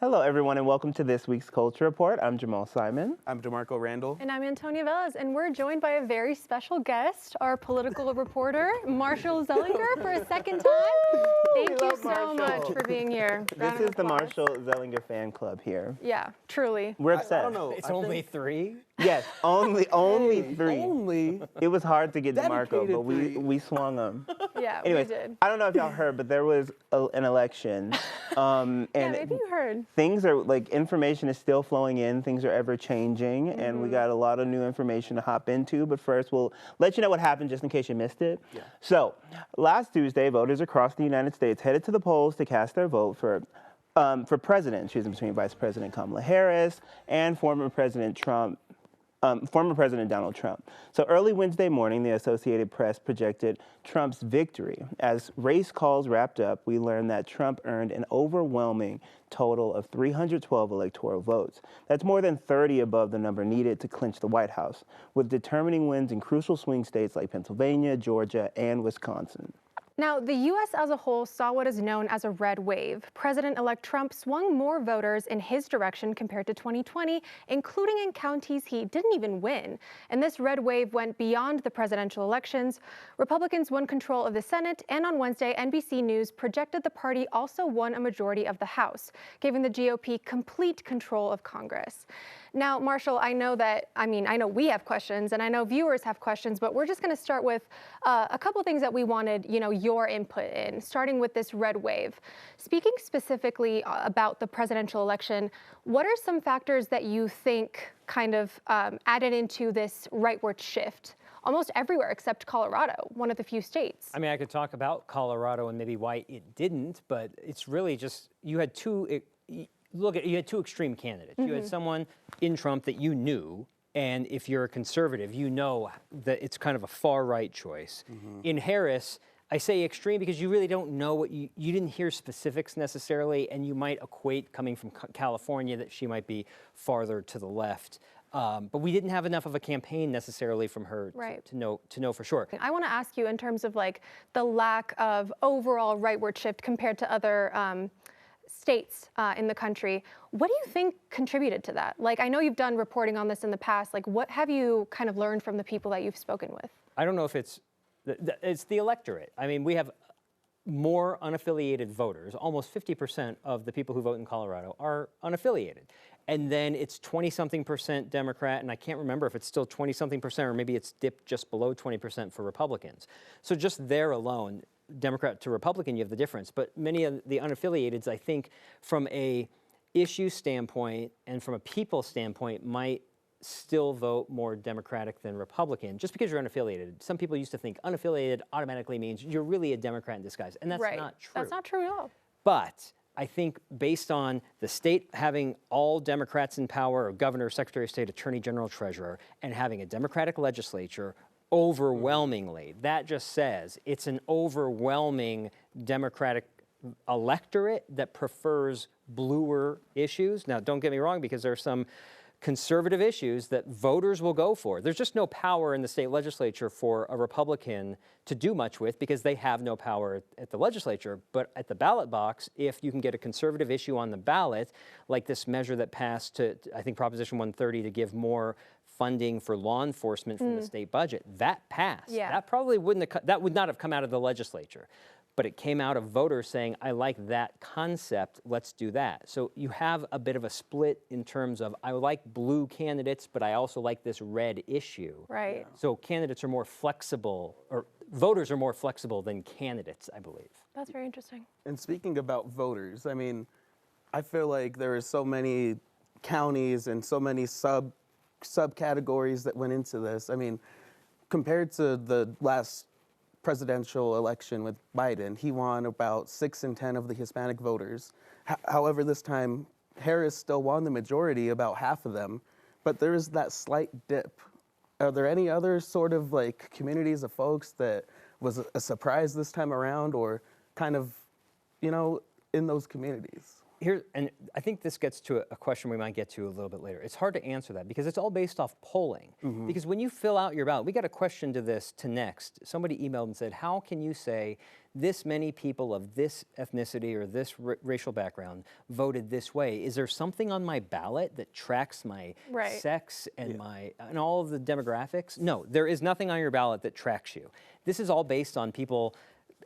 Hello, everyone, and welcome to this week's Culture Report. I'm Jamal Simon. I'm DeMarco Randall. And I'm Antonia Velez, and we're joined by a very special guest, our political reporter, Marshall Zelinger, for a second time. Thank you so much for being here. This is the Marshall Zelinger fan club here. Yeah, truly. We're obsessed. I don't know. It's only three? Yes, only three. Only. It was hard to get DeMarco, Dedicated but three. we swung him. Yeah, Anyways, we did. I don't know if y'all heard, but there was an election. And Yeah, maybe you heard. things are, information is still flowing in. Things are ever changing, and we got a lot of new information to hop into. But first, we'll let you know what happened just in case you missed it. Yeah. So, last Tuesday, voters across the United States headed to the polls to cast their vote for president, choosing between Vice President Kamala Harris and former President Donald Trump. So early Wednesday morning, the Associated Press projected Trump's victory. As race calls wrapped up, we learned that Trump earned an overwhelming total of 312 electoral votes. That's more than 30 above the number needed to clinch the White House, with determining wins in crucial swing states like Pennsylvania, Georgia, and Wisconsin. Now, the U.S. as a whole saw what is known as a red wave. President-elect Trump swung more voters in his direction compared to 2020, including in counties he didn't even win. And this red wave went beyond the presidential elections. Republicans won control of the Senate, and on Wednesday, NBC News projected the party also won a majority of the House, giving the GOP complete control of Congress. Now, Marshall, I know we have questions, and I know viewers have questions, but we're just going to start with a couple things that we wanted, your input in, starting with this red wave. Speaking specifically about the presidential election, what are some factors that you think kind of added into this rightward shift? Almost everywhere except Colorado, one of the few states. I mean, I could talk about Colorado and maybe why it didn't, but it's really just you had two extreme candidates. You had someone in Trump that you knew, and if you're a conservative, you know that it's kind of a far-right choice. In Harris, I say extreme because you really don't know what you didn't hear specifics necessarily, and you might equate coming from California that she might be farther to the left. But we didn't have enough of a campaign necessarily from her to know for sure. I want to ask you in terms of the lack of overall rightward shift compared to other states in the country. What do you think contributed to that? I know you've done reporting on this in the past. What have you kind of learned from the people that you've spoken with? I don't know if it's the electorate. I mean, we have more unaffiliated voters. Almost 50% of the people who vote in Colorado are unaffiliated. And then it's 20-something% Democrat, and I can't remember if it's still 20-something% or maybe it's dipped just below 20% for Republicans. So just there alone, Democrat to Republican, you have the difference. But many of the unaffiliateds, I think, from a issue standpoint and from a people standpoint, might still vote more Democratic than Republican, just because you're unaffiliated. Some people used to think unaffiliated automatically means you're really a Democrat in disguise, and that's not true. That's not true at all. But I think based on the state having all Democrats in power, or governor, secretary of state, attorney general, treasurer, and having a Democratic legislature, overwhelmingly, that just says it's an overwhelming Democratic electorate that prefers bluer issues. Now, don't get me wrong, because there are some conservative issues that voters will go for. There's just no power in the state legislature for a Republican to do much with because they have no power at the legislature. But at the ballot box, if you can get a conservative issue on the ballot, like this measure that passed to, I think, Proposition 130 to give more funding for law enforcement from the state budget, that passed. Yeah. That probably that would not have come out of the legislature. But it came out of voters saying, I like that concept, let's do that. So you have a bit of a split in terms of, I like blue candidates, but I also like this red issue. Right. So candidates are more flexible, or voters are more flexible than candidates, I believe. That's very interesting. And speaking about voters, I mean, I feel like there are so many counties and so many subcategories that went into this. I mean, compared to the last presidential election with Biden, he won about 6 in 10 of the Hispanic voters. However, this time, Harris still won the majority, about half of them, but there is that slight dip. Are there any other sort of communities of folks that was a surprise this time around, or kind of, in those communities? and I think this gets to a question we might get to a little bit later. It's hard to answer that because it's all based off polling. Because when you fill out your ballot, we got a question to next. Somebody emailed and said, how can you say this many people of this ethnicity or this racial background voted this way? Is there something on my ballot that tracks my sex and and all of the demographics? No, there is nothing on your ballot that tracks you. This is all based on people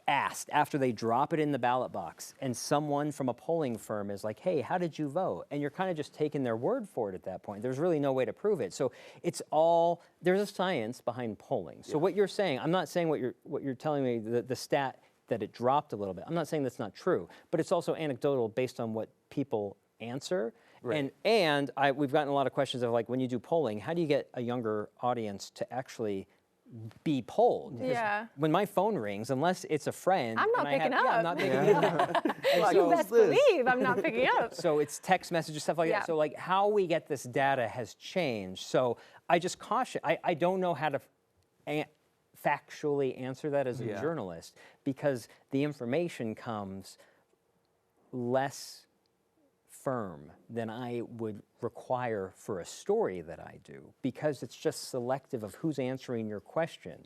asked after they drop it in the ballot box, and someone from a polling firm is like, hey, how did you vote? And you're kind of just taking their word for it at that point. There's really no way to prove it. So there's a science behind polling. So what you're saying, I'm not saying what you're telling me, the stat that it dropped a little bit. I'm not saying that's not true, but it's also anecdotal based on what people answer. Right. And we've gotten a lot of questions of like, when you do polling, how do you get a younger audience to actually be polled? Yeah. When my phone rings, unless it's a friend, I'm not picking up. Yeah, I'm not picking it up. You best believe I'm not picking up. So it's text messages, stuff like that. So like how we get this data has changed. So I just caution. I don't know how to factually answer that as a journalist, because the information comes less firm than I would require for a story that I do, because it's just selective of who's answering your question.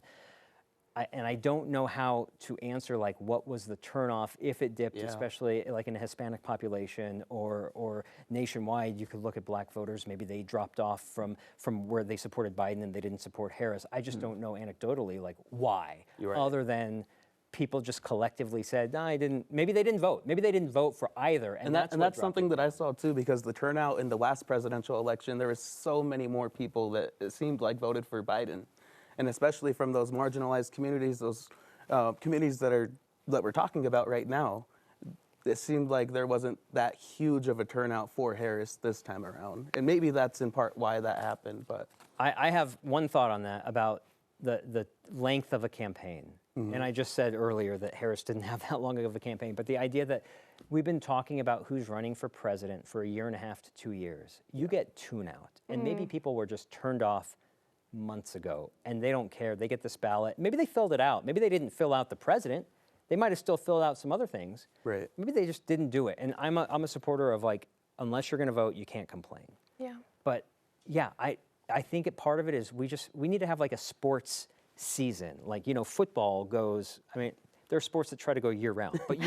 And I don't know how to answer like what was the turnoff if it dipped, especially like in a Hispanic population or nationwide. You could look at black voters, maybe they dropped off from where they supported Biden and they didn't support Harris. I just don't know anecdotally like why, other than people just collectively said, no, I didn't. Maybe they didn't vote. Maybe they didn't vote for either. And that's something that I saw too, because the turnout in the last presidential election, there was so many more people that it seemed like voted for Biden. And especially from those marginalized communities, those communities that we're talking about right now, it seemed like there wasn't that huge of a turnout for Harris this time around. And maybe that's in part why that happened. But I have one thought on that about the length of a campaign. And I just said earlier that Harris didn't have that long of a campaign, but the idea that we've been talking about who's running for president for 1.5 to 2 years, you get tune-out. And maybe people were just turned off months ago, and they don't care. They get this ballot. Maybe they filled it out. Maybe they didn't fill out the president. They might have still filled out some other things. Right. Maybe they just didn't do it. And I'm a supporter of like, unless you're going to vote, you can't complain. Yeah. But yeah, I think part of it is we need to have like a sports season. Like, football goes, there are sports that try to go year round, but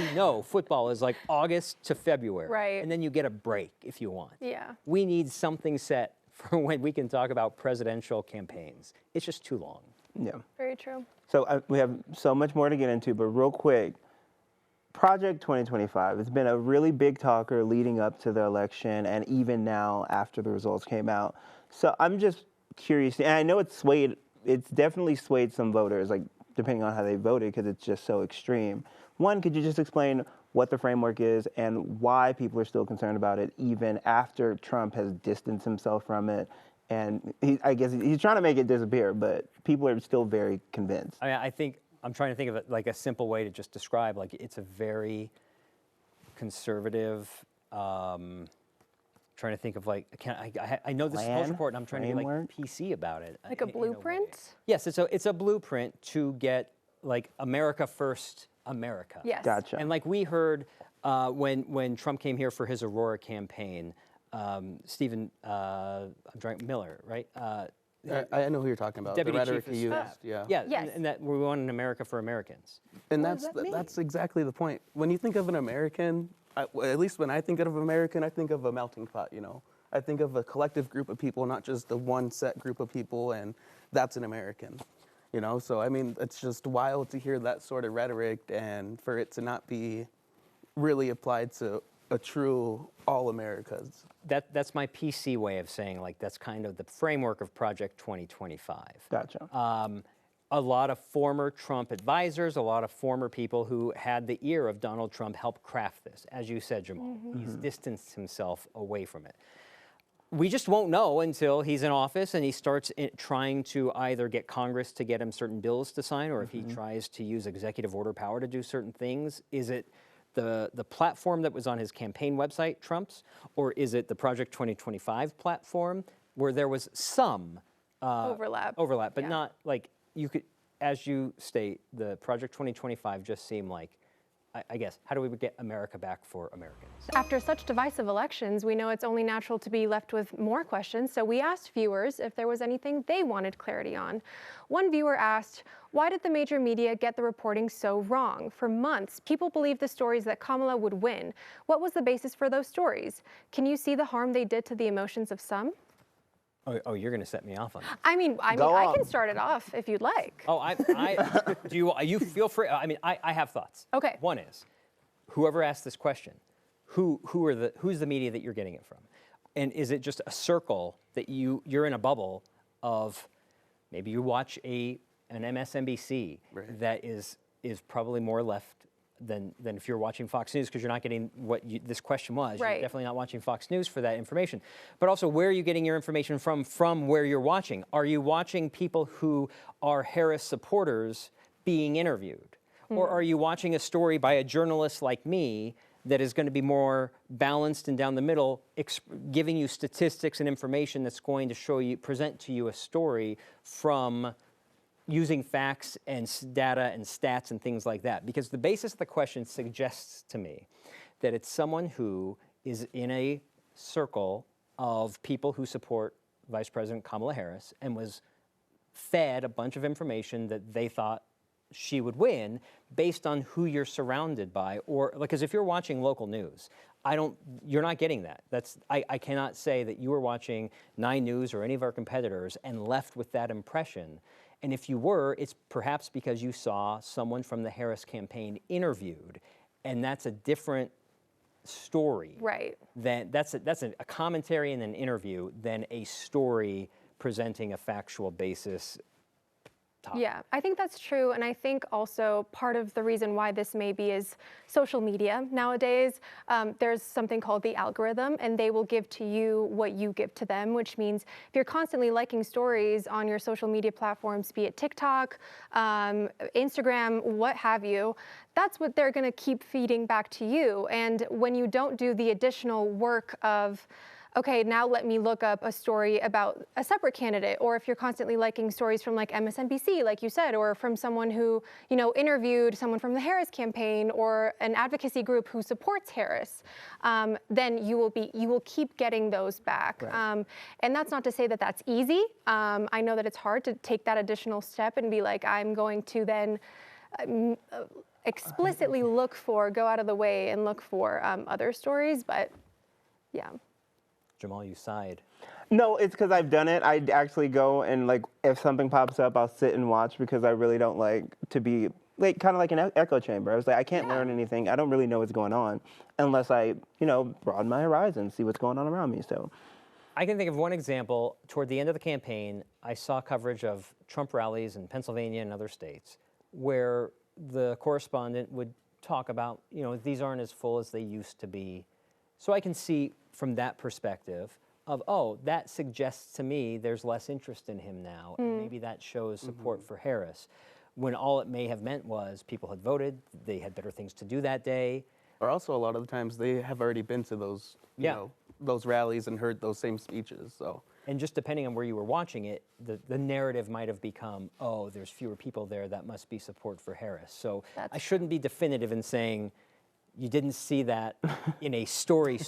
football is like August to February. Right. And then you get a break if you want. Yeah. We need something set for when we can talk about presidential campaigns. It's just too long. Yeah. Very true. So we have so much more to get into, but real quick, Project 2025, it's been a really big talker leading up to the election and even now after the results came out. So I'm just curious, and I know it's definitely swayed some voters, like depending on how they voted, because it's just so extreme. One, could you just explain what the framework is and why people are still concerned about it even after Trump has distanced himself from it? And I guess he's trying to make it disappear, but people are still very convinced. I'm trying to think of it like a simple way to just describe, like it's a very conservative, trying to think of like, I know this is most important, I'm trying to be like PC about it. Like a blueprint? Yes, it's a blueprint to get like America first America. Yes. Gotcha. And like we heard when Trump came here for his Aurora campaign, Stephen Miller, right? I know who you're talking about. Deputy the rhetoric Chief he used, Yeah, Yes. and that we want an America for Americans. And What does that mean? that's exactly the point. When you think of an American, at least when I think of American, I think of a melting pot, I think of a collective group of people, not just the one set group of people, and that's an American. So it's just wild to hear that sort of rhetoric and for it to not be really applied to a true all Americas. That's my PC way of saying like that's kind of the framework of Project 2025. Gotcha. A lot of former Trump advisors, a lot of former people who had the ear of Donald Trump help craft this. As you said, Jamal, he's distanced himself away from it. We just won't know until he's in office and he starts trying to either get Congress to get him certain bills to sign, or if he tries to use executive order power to do certain things. Is it the platform that was on his campaign website, Trump's, or is it the Project 2025 platform where there was some Overlap, but not like you could, as you state, the Project 2025 just seemed like I guess, how do we get America back for Americans? After such divisive elections, we know it's only natural to be left with more questions, so we asked viewers if there was anything they wanted clarity on. One viewer asked, why did the major media get the reporting so wrong? For months, people believed the stories that Kamala would win. What was the basis for those stories? Can you see the harm they did to the emotions of some? Oh, you're going to set me off on that. I mean, I can start it off if you'd like. Oh, you feel free. I mean, I have thoughts. Okay. One is, whoever asked this question, who's the media that you're getting it from? And is it just a circle that you're in a bubble of, maybe you watch an MSNBC that is probably more left than if you're watching Fox News, because you're not getting what this question was. Right. You're definitely not watching Fox News for that information. But also, where are you getting your information from where you're watching? Are you watching people who are Harris supporters being interviewed? Or are you watching a story by a journalist like me that is going to be more balanced and down the middle, giving you statistics and information that's going to present to you a story from using facts and data and stats and things like that? Because the basis of the question suggests to me that it's someone who is in a circle of people who support Vice President Kamala Harris and was fed a bunch of information that they thought she would win based on who you're surrounded by. Or, because if you're watching local news, you're not getting that. I cannot say that you were watching 9 News or any of our competitors and left with that impression. And if you were, it's perhaps because you saw someone from the Harris campaign interviewed, and that's a different story. Right. That's a commentary and an interview than a story presenting a factual basis. Yeah, I think that's true. And I think also part of the reason why this maybe is social media nowadays. There's something called the algorithm, and they will give to you what you give to them, which means if you're constantly liking stories on your social media platforms, be it TikTok, Instagram, what have you, that's what they're going to keep feeding back to you. And when you don't do the additional work of, okay, now let me look up a story about a separate candidate, or if you're constantly liking stories from like MSNBC, like you said, or from someone who, interviewed someone from the Harris campaign or an advocacy group who supports Harris, then you will keep getting those back. Right. And that's not to say that that's easy. I know that it's hard to take that additional step and be like, I'm going to then explicitly go out of the way and look for other stories, but yeah. Jamal, you sighed. No, it's because I've done it. I actually go and, like, if something pops up, I'll sit and watch because I really don't like to be, like, kind of like an echo chamber. I was like, I can't learn anything. I don't really know what's going on unless I, broaden my horizons, see what's going on around me. So I can think of one example. Toward the end of the campaign, I saw coverage of Trump rallies in Pennsylvania and other states where the correspondent would talk about, these aren't as full as they used to be. So I can see from that perspective of, that suggests to me there's less interest in him now, and maybe that shows support for Harris, when all it may have meant was people had voted, they had better things to do that day. Or also, a lot of the times they have already been to those, those rallies and heard those same speeches. So. And just depending on where you were watching it, the narrative might have become, there's fewer people there, that must be support for Harris. So I shouldn't be definitive in saying you didn't see that in a story.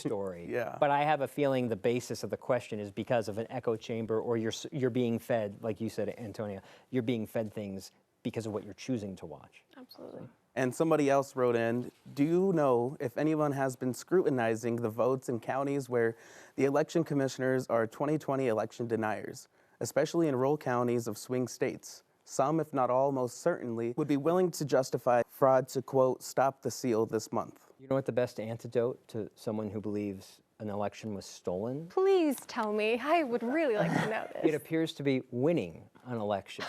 Yeah. But I have a feeling the basis of the question is because of an echo chamber, or you're being fed, like you said, Antonia, you're being fed things because of what you're choosing to watch. Absolutely. And somebody else wrote in, do you know if anyone has been scrutinizing the votes in counties where the election commissioners are 2020 election deniers, especially in rural counties of swing states? Some, if not all, most certainly, would be willing to justify fraud to, quote, stop the seal this month. You know what the best antidote to someone who believes an election was stolen? Please tell me. I would really like to know this. It appears to be winning an election.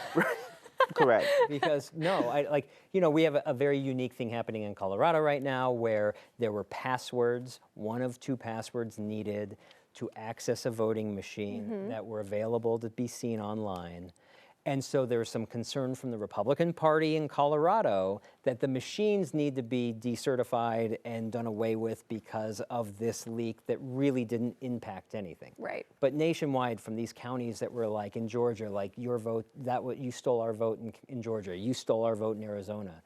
correct. Because we have a very unique thing happening in Colorado right now where there were passwords, one of 2 passwords needed to access a voting machine that were available to be seen online. And so there's some concern from the Republican Party in Colorado that the machines need to be decertified and done away with because of this leak that really didn't impact anything. Right. But nationwide, from these counties that were like in Georgia, like your vote, you stole our vote in Georgia, you stole our vote in Arizona.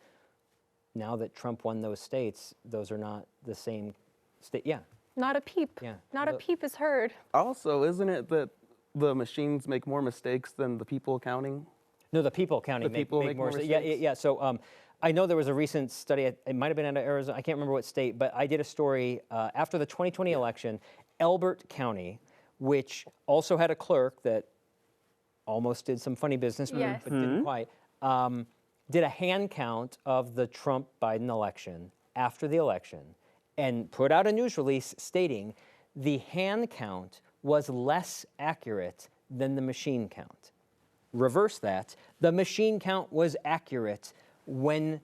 now that Trump won those states, those are not the same state. Yeah. Not a peep. Yeah. Not a peep is heard. Also, isn't it that the machines make more mistakes than the people counting? No, the people counting The people make more Yeah, mistakes? yeah. So I know there was a recent study, it might have been out of Arizona, I can't remember what state, but I did a story after the 2020 election, Elbert County, which also had a clerk that almost did some funny business, Yes. but didn't quite, did a hand count of the Trump-Biden election after the election and put out a news release stating the hand count was less accurate than the machine count. Reverse that, the machine count was accurate when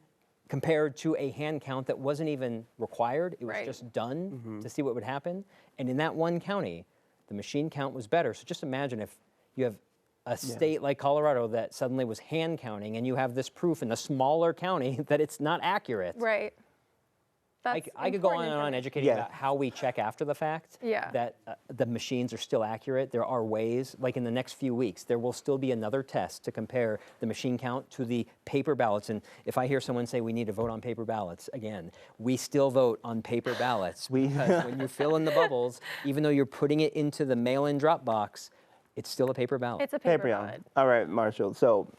compared to a hand count that wasn't even required. It was Right. just done to see what would happen. And in that one county, the machine count was better. So just imagine if you have a state like Colorado that suddenly was hand counting and you have this proof in a smaller county that it's not accurate. Right. That's I could go on important and on information. educating Yeah. about how we check after the fact, Yeah. that the machines are still accurate. There are ways, like in the next few weeks, there will still be another test to compare the machine count to the paper ballots. And if I hear someone say we need to vote on paper ballots, again, we still vote on paper ballots. Because when you fill in the bubbles, even though you're putting it into the mail-in drop box, it's still a paper ballot. It's a paper Paper ballot. All right, Marshall. So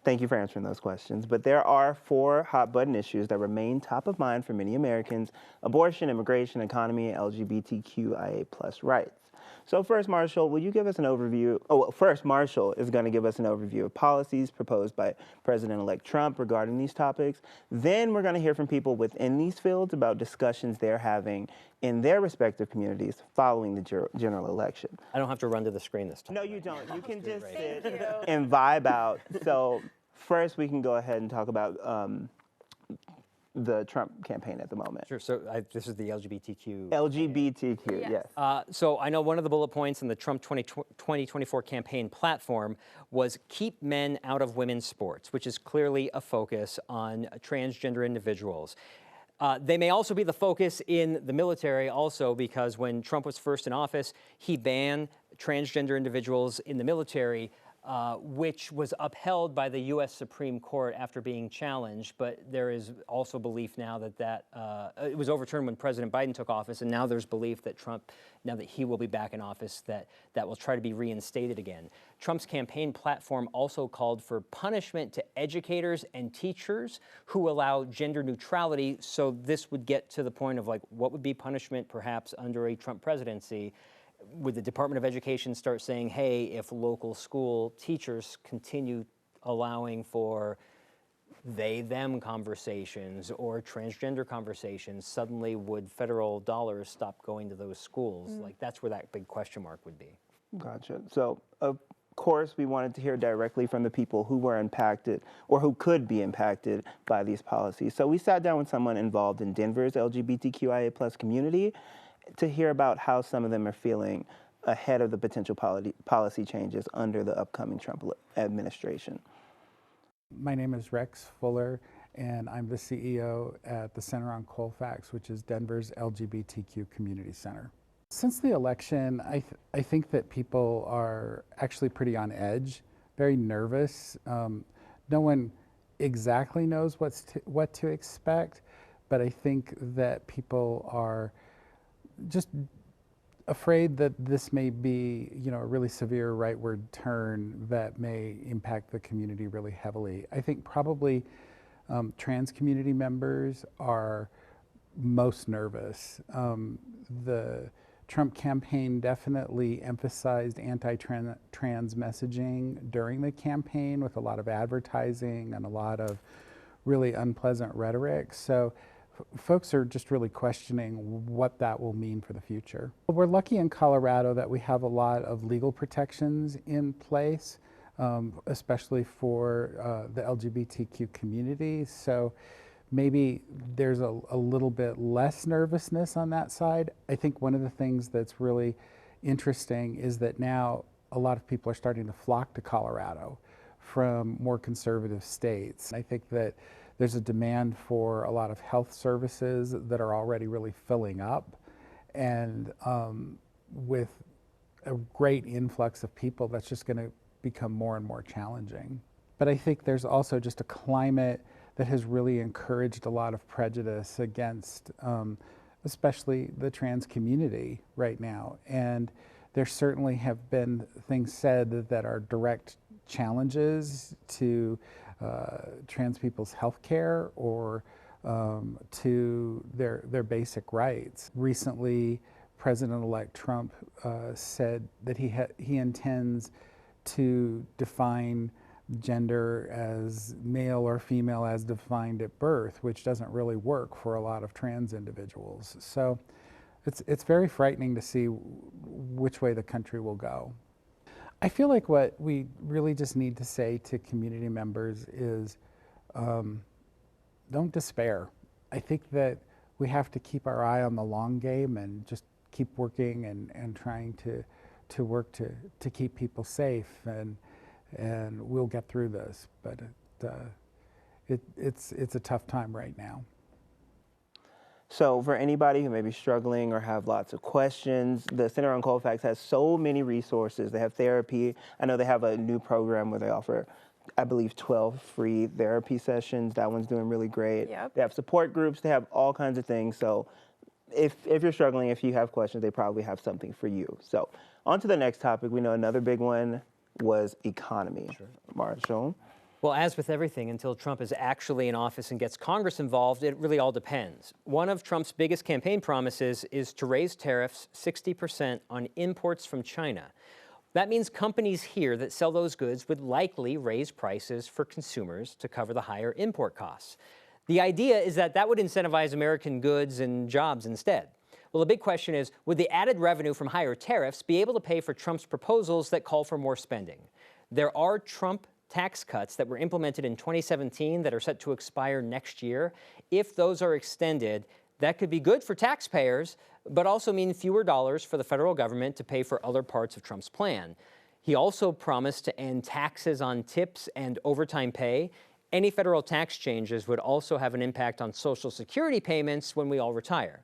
thank you for answering those questions. But there are 4 hot-button issues that remain top of mind for many Americans: abortion, immigration, economy, and LGBTQIA+ rights. So first, Marshall, will you give us an overview? First, Marshall is going to give us an overview of policies proposed by President-elect Trump regarding these topics. Then we're going to hear from people within these fields about discussions they're having in their respective communities following the general election. I don't have to run to the screen this time. No, you don't. You can just sit Thank you. and vibe out. So first, we can go ahead and talk about the Trump campaign at the moment. Sure, so this is the LGBTQ. LGBTQ, Yes. yes. So I know one of the bullet points in the Trump 2024 campaign platform was keep men out of women's sports, which is clearly a focus on transgender individuals. They may also be the focus in the military also, because when Trump was first in office, he banned transgender individuals in the military, which was upheld by the U.S. Supreme Court after being challenged. But there is also belief now that it was overturned when President Biden took office, and now there's belief that Trump, now that he will be back in office, that will try to be reinstated again. Trump's campaign platform also called for punishment to educators and teachers who allow gender neutrality. So this would get to the point of, like, what would be punishment perhaps under a Trump presidency? Would the Department of Education start saying, hey, if local school teachers continue allowing for they-them conversations or transgender conversations, suddenly would federal dollars stop going to those schools? Like, that's where that big question mark would be. Gotcha. So, of course, we wanted to hear directly from the people who were impacted or who could be impacted by these policies. So we sat down with someone involved in Denver's LGBTQIA+ community to hear about how some of them are feeling ahead of the potential policy changes under the upcoming Trump administration. My name is Rex Fuller, and I'm the CEO at the Center on Colfax, which is Denver's LGBTQ Community Center. Since the election, I think that people are actually pretty on edge, very nervous. No one exactly knows what to expect, but I think that people are just afraid that this may be, a really severe rightward turn that may impact the community really heavily. I think probably trans community members are most nervous. The Trump campaign definitely emphasized anti-trans messaging during the campaign with a lot of advertising and a lot of really unpleasant rhetoric. So folks are just really questioning what that will mean for the future. We're lucky in Colorado that we have a lot of legal protections in place, especially for the LGBTQ community. So maybe there's a little bit less nervousness on that side. I think one of the things that's really interesting is that now a lot of people are starting to flock to Colorado from more conservative states. I think that there's a demand for a lot of health services that are already really filling up, and with a great influx of people, that's just going to become more and more challenging. But I think there's also just a climate that has really encouraged a lot of prejudice against especially the trans community right now. And there certainly have been things said that are direct challenges to trans people's health care or to their basic rights. Recently, President-elect Trump said that he intends to define gender as male or female as defined at birth, which doesn't really work for a lot of trans individuals. So it's very frightening to see which way the country will go. I feel like what we really just need to say to community members is don't despair. I think that we have to keep our eye on the long game and just keep working and trying to work to keep people safe, and we'll get through this. But it's a tough time right now. So for anybody who may be struggling or have lots of questions, the Center on Colfax has so many resources. They have therapy. I know they have a new program where they offer, I believe, 12 free therapy sessions. That one's doing really great. Yep. They have support groups. They have all kinds of things. So if you're struggling, if you have questions, they probably have something for you. So on to the next topic. We know another big one was economy. Sure. Marshall? Well, as with everything, until Trump is actually in office and gets Congress involved, it really all depends. One of Trump's biggest campaign promises is to raise tariffs 60% on imports from China. That means companies here that sell those goods would likely raise prices for consumers to cover the higher import costs. The idea is that that would incentivize American goods and jobs instead. Well, the big question is, would the added revenue from higher tariffs be able to pay for Trump's proposals that call for more spending? There are Trump tax cuts that were implemented in 2017 that are set to expire next year. If those are extended, that could be good for taxpayers, but also mean fewer dollars for the federal government to pay for other parts of Trump's plan. He also promised to end taxes on tips and overtime pay. Any federal tax changes would also have an impact on Social Security payments when we all retire.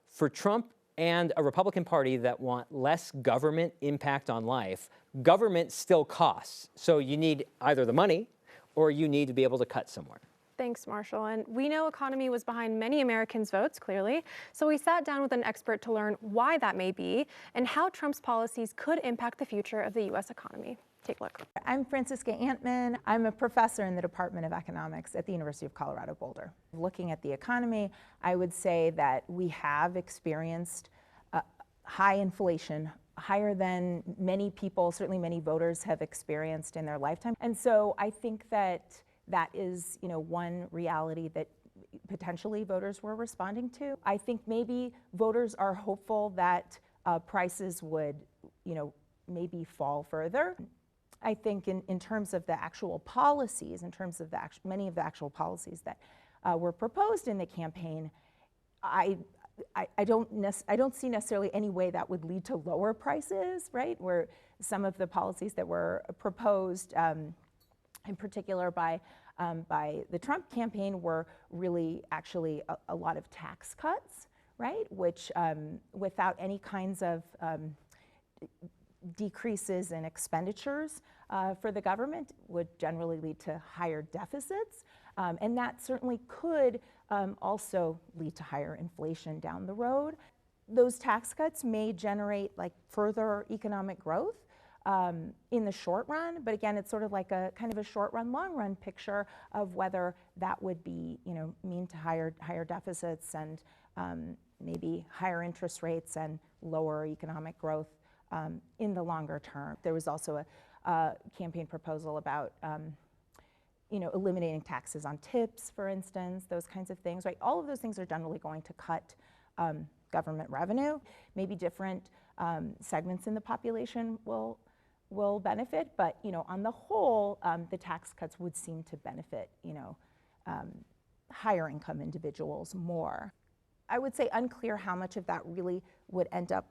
For Trump and a Republican Party that want less government impact on life, government still costs. So you need either the money or you need to be able to cut somewhere. Thanks, Marshall. And we know economy was behind many Americans' votes, clearly. So we sat down with an expert to learn why that may be and how Trump's policies could impact the future of the U.S. economy. Take a look. I'm Francisca Antman. I'm a professor in the Department of Economics at the University of Colorado Boulder. Looking at the economy, I would say that we have experienced high inflation, higher than many people, certainly many voters have experienced in their lifetime. And so I think that that is, one reality that potentially voters were responding to. I think maybe voters are hopeful that prices would, maybe fall further. I think in terms of the actual policies, in terms of many of the actual policies that were proposed in the campaign, I don't see necessarily any way that would lead to lower prices, right? Where some of the policies that were proposed, in particular by the Trump campaign, were really actually a lot of tax cuts, right? Which without any kinds of decreases in expenditures for the government would generally lead to higher deficits. And that certainly could also lead to higher inflation down the road. Those tax cuts may generate further economic growth in the short run, but again, it's sort of like a kind of a short run, long run picture of whether that would be, mean to higher deficits and maybe higher interest rates and lower economic growth in the longer term. There was also a campaign proposal about eliminating taxes on tips, for instance, those kinds of things, right? All of those things are generally going to cut government revenue. Maybe different segments in the population will benefit, but on the whole, the tax cuts would seem to benefit higher income individuals more. I would say unclear how much of that really would end up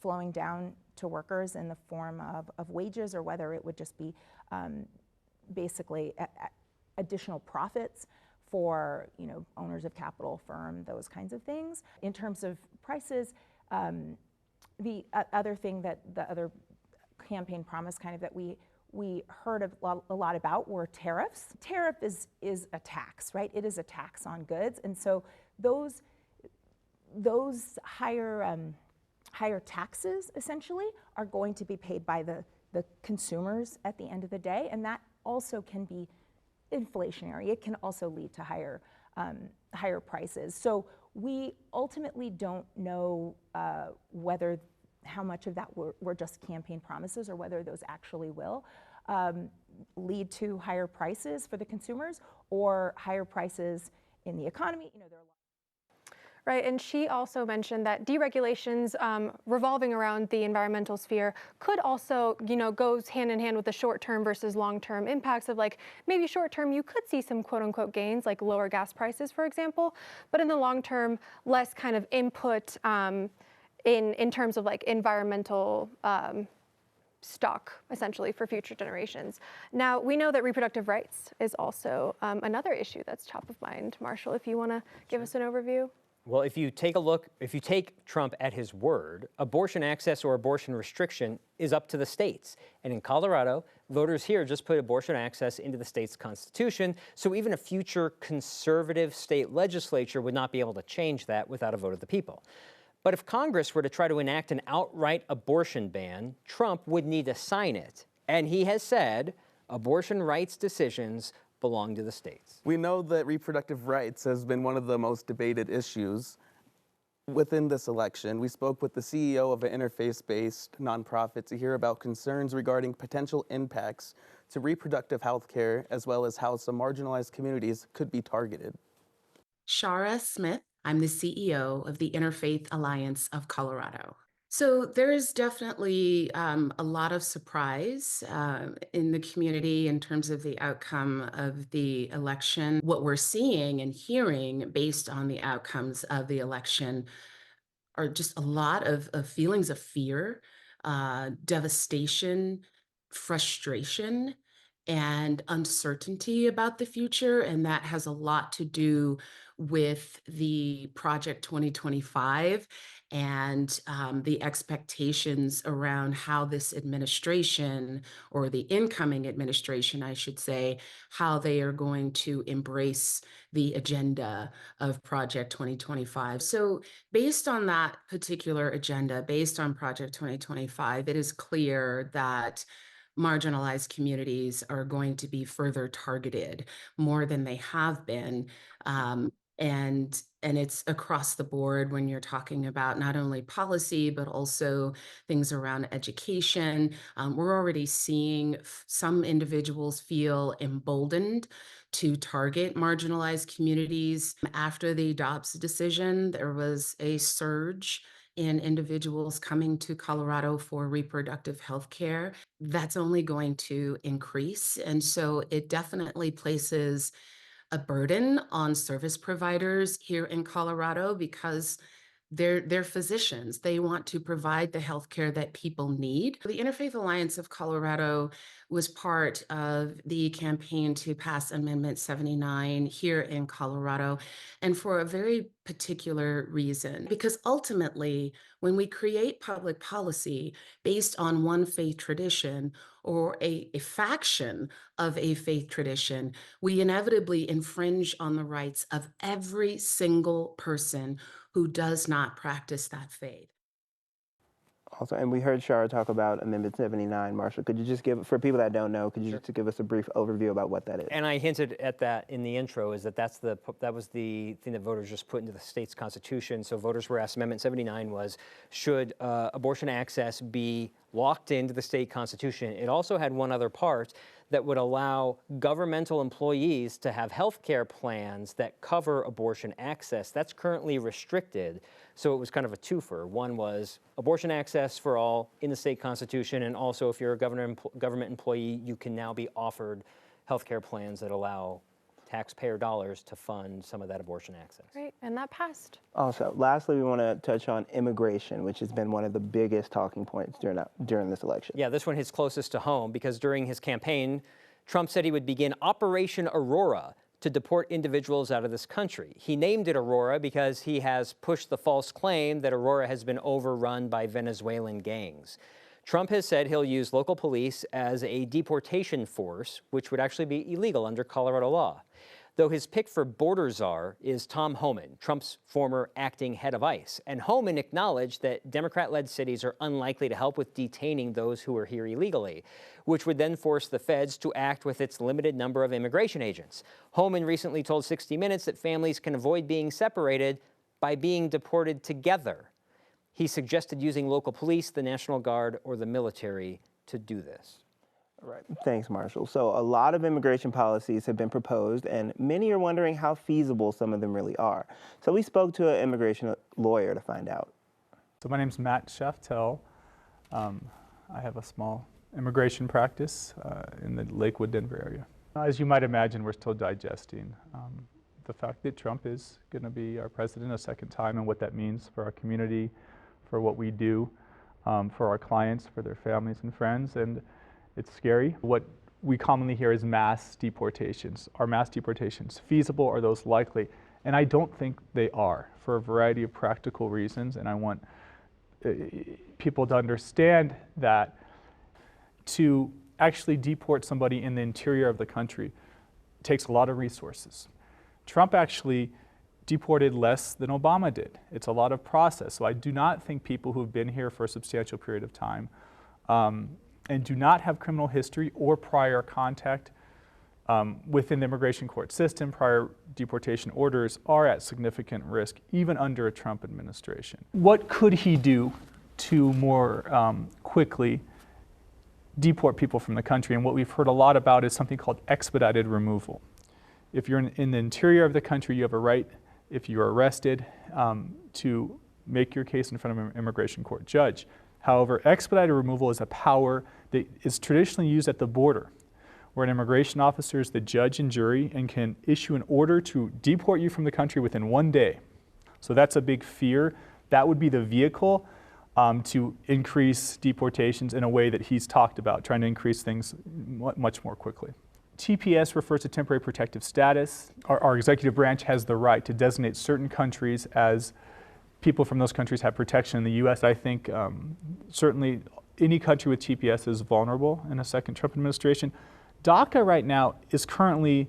flowing down to workers in the form of wages, or whether it would just be basically additional profits for owners of capital firm, those kinds of things. In terms of prices, the other thing that the other campaign promise that we we heard a lot about were tariffs. Tariff is a tax, right? It is a tax on goods, and so those higher taxes essentially are going to be paid by the consumers at the end of the day, and that also can be inflationary. It can also lead to higher prices. So we ultimately don't know whether how much of that were just campaign promises or whether those actually will lead to higher prices for the consumers or higher prices in the economy. You know, there are a lot. Right, and she also mentioned that deregulations revolving around the environmental sphere could also, goes hand in hand with the short-term versus long-term impacts of, like, maybe short-term you could see some quote-unquote gains, like lower gas prices, for example, but in the long-term, less kind of input in terms of, like, environmental stock, essentially, for future generations. Now, we know that reproductive rights is also another issue that's top of mind. Marshall, if you want to give us an overview. Well, if you take Trump at his word, abortion access or abortion restriction is up to the states. And in Colorado, voters here just put abortion access into the state's constitution, so even a future conservative state legislature would not be able to change that without a vote of the people. But if Congress were to try to enact an outright abortion ban, Trump would need to sign it. And he has said abortion rights decisions belong to the states. We know that reproductive rights has been one of the most debated issues within this election. We spoke with the CEO of an interfaith-based nonprofit to hear about concerns regarding potential impacts to reproductive health care, as well as how some marginalized communities could be targeted. Shara Smith. I'm the CEO of the Interfaith Alliance of Colorado. So there is definitely a lot of surprise in the community in terms of the outcome of the election. What we're seeing and hearing based on the outcomes of the election are just a lot of feelings of fear, devastation, frustration, and uncertainty about the future. And that has a lot to do with the Project 2025 and the expectations around how this administration, or the incoming administration, I should say, how they are going to embrace the agenda of Project 2025. So based on that particular agenda, based on Project 2025, it is clear that marginalized communities are going to be further targeted more than they have been. And it's across the board when you're talking about not only policy, but also things around education. We're already seeing some individuals feel emboldened to target marginalized communities. After the Dobbs decision, there was a surge in individuals coming to Colorado for reproductive health care. That's only going to increase. And so it definitely places a burden on service providers here in Colorado, because they're physicians. They want to provide the healthcare that people need. The Interfaith Alliance of Colorado was part of the campaign to pass Amendment 79 here in Colorado, and for a very particular reason, because ultimately, when we create public policy based on one faith tradition or a faction of a faith tradition, we inevitably infringe on the rights of every single person who does not practice that faith. Also, and we heard Shara talk about Amendment 79. Marshall, could you just give, for people that don't know, could you just give us a brief overview about what that is? And I hinted at that in the intro, is that that was the thing that voters just put into the state's constitution. So voters were asked, Amendment 79 was, should abortion access be locked into the state constitution? It also had one other part that would allow governmental employees to have health care plans that cover abortion access. That's currently restricted. So it was kind of a twofer. One was abortion access for all in the state constitution, and also if you're a government employee, you can now be offered health care plans that allow taxpayer dollars to fund some of that abortion access. Right, and that passed. Also, lastly, we want to touch on immigration, which has been one of the biggest talking points during this election. Yeah, this one hits closest to home, because during his campaign, Trump said he would begin Operation Aurora to deport individuals out of this country. He named it Aurora because he has pushed the false claim that Aurora has been overrun by Venezuelan gangs. Trump has said he'll use local police as a deportation force, which would actually be illegal under Colorado law. Though his pick for border czar is Tom Homan, Trump's former acting head of ICE. And Homan acknowledged that Democrat-led cities are unlikely to help with detaining those who are here illegally, which would then force the feds to act with its limited number of immigration agents. Homan recently told 60 Minutes that families can avoid being separated by being deported together. He suggested using local police, the National Guard, or the military to do this. Right. Thanks, Marshall. So a lot of immigration policies have been proposed, and many are wondering how feasible some of them really are. So we spoke to an immigration lawyer to find out. So my name's Matt Shaftel. I have a small immigration practice in the Lakewood, Denver area. As you might imagine, we're still digesting the fact that Trump is going to be our president a second time and what that means for our community, for what we do, for our clients, for their families and friends. And it's scary. What we commonly hear is mass deportations. Are mass deportations feasible? Are those likely? And I don't think they are, for a variety of practical reasons. And I want people to understand that to actually deport somebody in the interior of the country takes a lot of resources. Trump actually deported less than Obama did. It's a lot of process. So I do not think people who've been here for a substantial period of time and do not have criminal history or prior contact within the immigration court system, prior deportation orders, are at significant risk, even under a Trump administration. What could he do to more quickly deport people from the country? And what we've heard a lot about is something called expedited removal. If you're in the interior of the country, you have a right, if you're arrested, to make your case in front of an immigration court judge. However, expedited removal is a power that is traditionally used at the border, where an immigration officer is the judge and jury and can issue an order to deport you from the country within 1 day. So that's a big fear. That would be the vehicle to increase deportations in a way that he's talked about, trying to increase things much more quickly. TPS refers to temporary protective status. Our executive branch has the right to designate certain countries as people from those countries have protection in the U.S. I think certainly any country with TPS is vulnerable in a second Trump administration. DACA right now is currently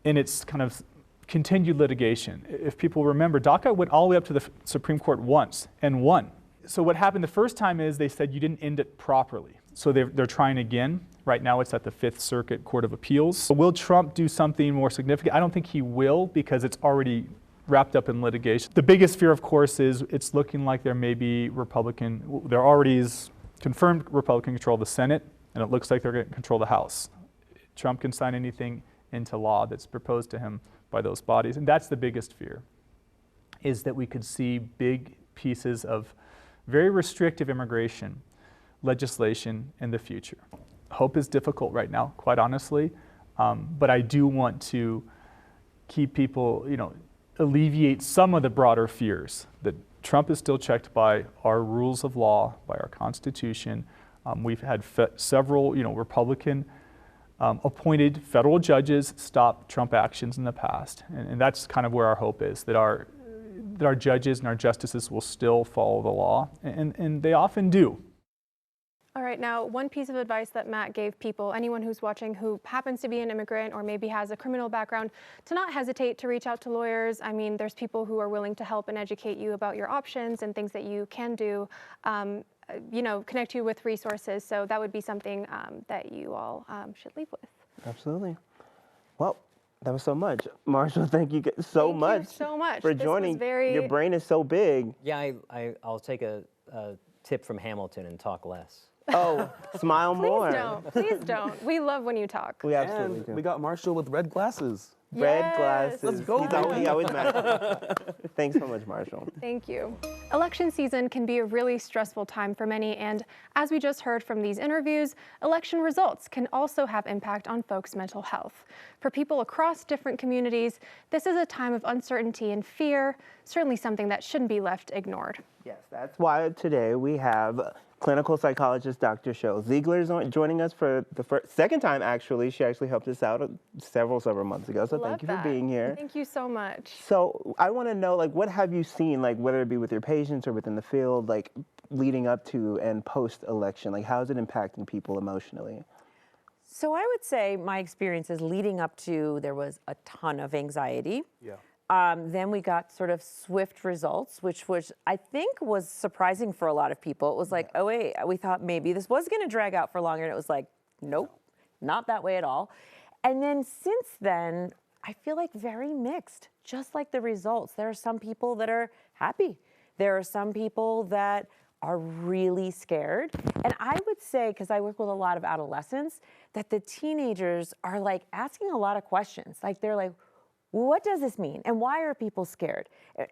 in its kind of continued litigation. If people remember, DACA went all the way up to the Supreme Court once and won. So what happened the first time is they said you didn't end it properly. So they're trying again. Right now it's at the Fifth Circuit Court of Appeals. Will Trump do something more significant? I don't think he will, because it's already wrapped up in litigation. The biggest fear, of course, is it's looking like there may be there already is confirmed Republican control of the Senate, and it looks like they're going to control the House. Trump can sign anything into law that's proposed to him by those bodies, and that's the biggest fear, is that we could see big pieces of very restrictive immigration legislation in the future. Hope is difficult right now, quite honestly, but I do want to keep people, alleviate some of the broader fears that Trump is still checked by our rules of law, by our Constitution. We've had several, Republican appointed federal judges stop Trump actions in the past, and that's kind of where our hope is, that our judges and our justices will still follow the law, and they often do. All right, now one piece of advice that Matt gave people, anyone who's watching who happens to be an immigrant or maybe has a criminal background, to not hesitate to reach out to lawyers. I mean, there's people who are willing to help and educate you about your options and things that you can do, connect you with resources. So that would be something that you all should leave with. Absolutely. Well, that was so much. Marshall, thank you so much for joining. Your brain is so big. Yeah, I'll take a tip from Hamilton and talk less. Oh, smile more. Please don't. We love when you talk. We absolutely And do. we got Marshall with red glasses. Red glasses. Let's go. He always matches. Thanks so much, Marshall. Thank you. Election season can be a really stressful time for many, and as we just heard from these interviews, election results can also have impact on folks' mental health. For people across different communities, this is a time of uncertainty and fear, certainly something that shouldn't be left ignored. Yes, that's why today we have Clinical psychologist Dr. Sheryl Ziegler is joining us for the second time, actually. She actually helped us out several months ago, so thank you for being here. Thank you so much. So I want to know, like, what have you seen, like, whether it be with your patients or within the field, like, leading up to and post-election? Like, how is it impacting people emotionally? So I would say my experience is leading up to, there was a ton of anxiety. Yeah. Then we got sort of swift results, which was, I think, was surprising for a lot of people. It was like, oh wait, we thought maybe this was going to drag out for longer, and it was like, nope, not that way at all. And then since then, I feel like very mixed, just like the results. There are some people that are happy. There are some people that are really scared. And I would say, because I work with a lot of adolescents, that the teenagers are like asking a lot of questions. Like they're like, what does this mean? And why are people scared?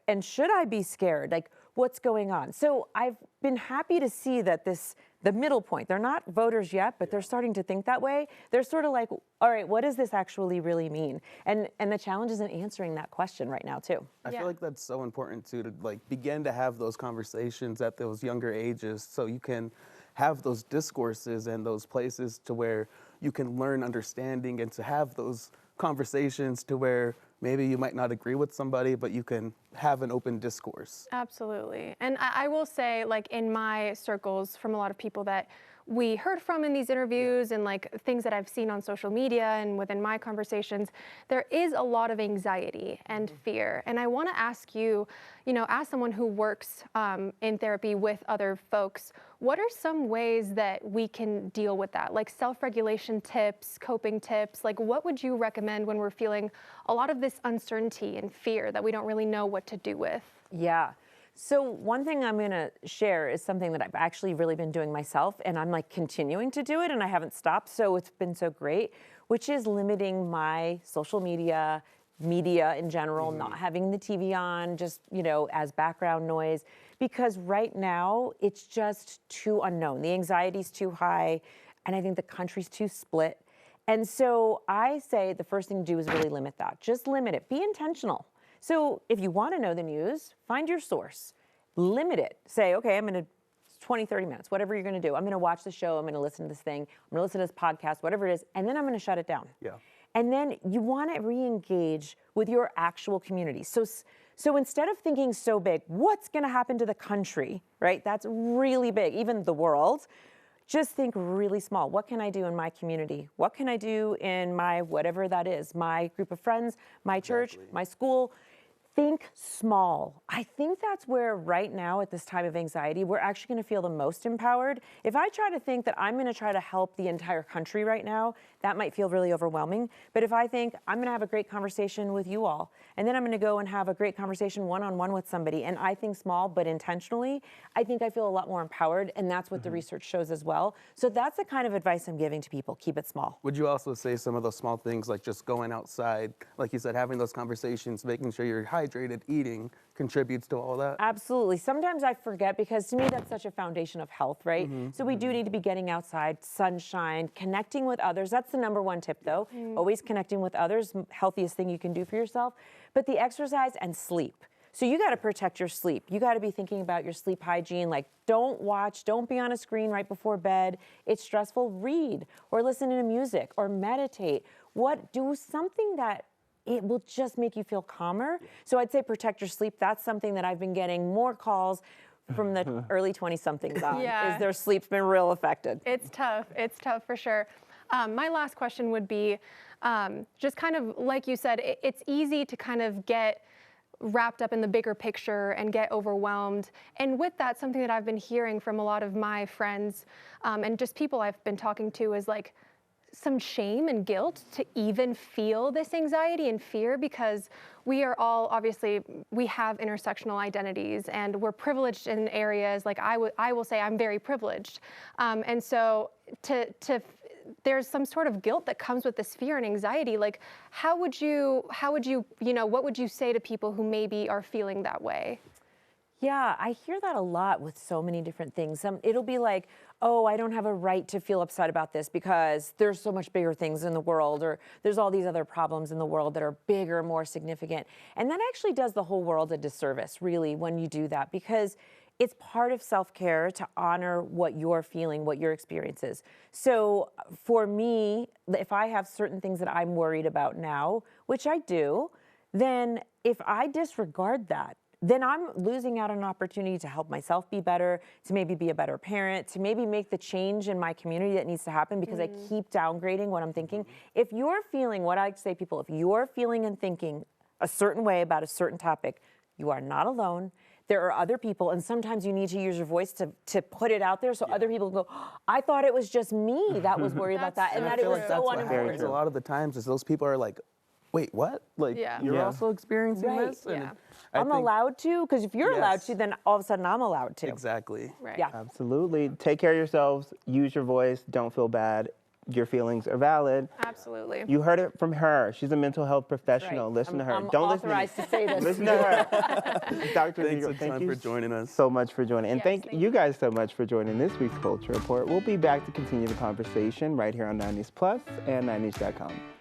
And should I be scared? Like, what's going on? So I've been happy to see that the middle point, they're not voters yet, but they're starting to think that way. They're sort of like, all right, what does this actually really mean? And the challenge is in answering that question right now, too. I feel like that's so important, too, to like begin to have those conversations at those younger ages so you can have those discourses and those places to where you can learn understanding and to have those conversations to where maybe you might not agree with somebody, but you can have an open discourse. Absolutely. And I will say, like, in my circles, from a lot of people that we heard from in these interviews and like things that I've seen on social media and within my conversations, there is a lot of anxiety and fear. And I want to ask you, as someone who works in therapy with other folks, what are some ways that we can deal with that? Like self-regulation tips, coping tips, like what would you recommend when we're feeling a lot of this uncertainty and fear that we don't really know what to do with? Yeah. So one thing I'm going to share is something that I've actually really been doing myself, and I'm like continuing to do it, and I haven't stopped, so it's been so great, which is limiting my social media in general, not having the TV on, just, as background noise, because right now it's just too unknown. The anxiety's too high, and I think the country's too split. And so I say the first thing to do is really limit that. Just limit it. Be intentional. So if you want to know the news, find your source, limit it. Say, okay, I'm going to 20, 30 minutes, whatever you're going to do. I'm going to watch the show. I'm going to listen to this thing. I'm going to listen to this podcast, whatever it is. And then I'm going to shut it down. Yeah. And then you want to re-engage with your actual community. So instead of thinking so big, what's going to happen to the country, right? That's really big, even the world. Just think really small. What can I do in my community? What can I do in my whatever that is, my group of friends, my church, my school? Think small. I think that's where right now at this time of anxiety, we're actually going to feel the most empowered. If I try to think that I'm going to try to help the entire country right now, that might feel really overwhelming. But if I think I'm going to have a great conversation with you all, and then I'm going to go and have a great conversation one-on-one with somebody, and I think small but intentionally, I think I feel a lot more empowered, and that's what the research shows as well. So that's the kind of advice I'm giving to people. Keep it small. Would you also say some of those small things like just going outside, like you said, having those conversations, making sure you're hydrated, eating, contributes to all that? Absolutely. Sometimes I forget because to me that's such a foundation of health, right? So we do need to be getting outside, sunshine, connecting with others. That's the number one tip though. Always connecting with others, healthiest thing you can do for yourself. But the exercise and sleep. So you got to protect your sleep. You got to be thinking about your sleep hygiene. Like don't be on a screen right before bed. It's stressful. Read or listen to music or meditate. Do something that it will just make you feel calmer. So I'd say protect your sleep. That's something that I've been getting more calls from the early 20-somethings on, is their sleep's been real affected. It's tough for sure. My last question would be, just kind of like you said, it's easy to kind of get wrapped up in the bigger picture and get overwhelmed. And with that, something that I've been hearing from a lot of my friends and just people I've been talking to is like, some shame and guilt to even feel this anxiety and fear, because we are all, obviously, we have intersectional identities and we're privileged in areas, like I will say I'm very privileged. And so there's some sort of guilt that comes with this fear and anxiety. Like, what would you say to people who maybe are feeling that way? Yeah, I hear that a lot with so many different things. It'll be like, oh, I don't have a right to feel upset about this because there's so much bigger things in the world, or there's all these other problems in the world that are bigger, more significant. And that actually does the whole world a disservice, really, when you do that, because it's part of self-care to honor what you're feeling, what your experience is. So for me, if I have certain things that I'm worried about now, which I do, then if I disregard that, then I'm losing out on an opportunity to help myself be better, to maybe be a better parent, to maybe make the change in my community that needs to happen because I keep downgrading what I'm thinking. If you're feeling, what I say people, if you're feeling and thinking a certain way about a certain topic, you are not alone. There are other people, and sometimes you need to use your voice to put it out there so other people go, I thought it was just me that was worried about that, and that it was so unimportant. A lot of the times is those people are like, wait, what? Like, you're also experiencing this? And I'm allowed to? Because if you're allowed to, then all of a sudden I'm allowed to. Exactly. Right. Yeah. Absolutely. Take care of yourselves. Use your voice. Don't feel bad. Your feelings are valid. Absolutely. You heard it from her. She's a mental health professional. Listen to her. I'm Don't authorized to say this. listen to her. Dr. Thanks Ziegler, a ton for joining us. so much for joining. And Yes, thank thank you guys so much for joining this week's Culture Report. We'll be back to continue the conversation right here on 90s Plus and 90s.com.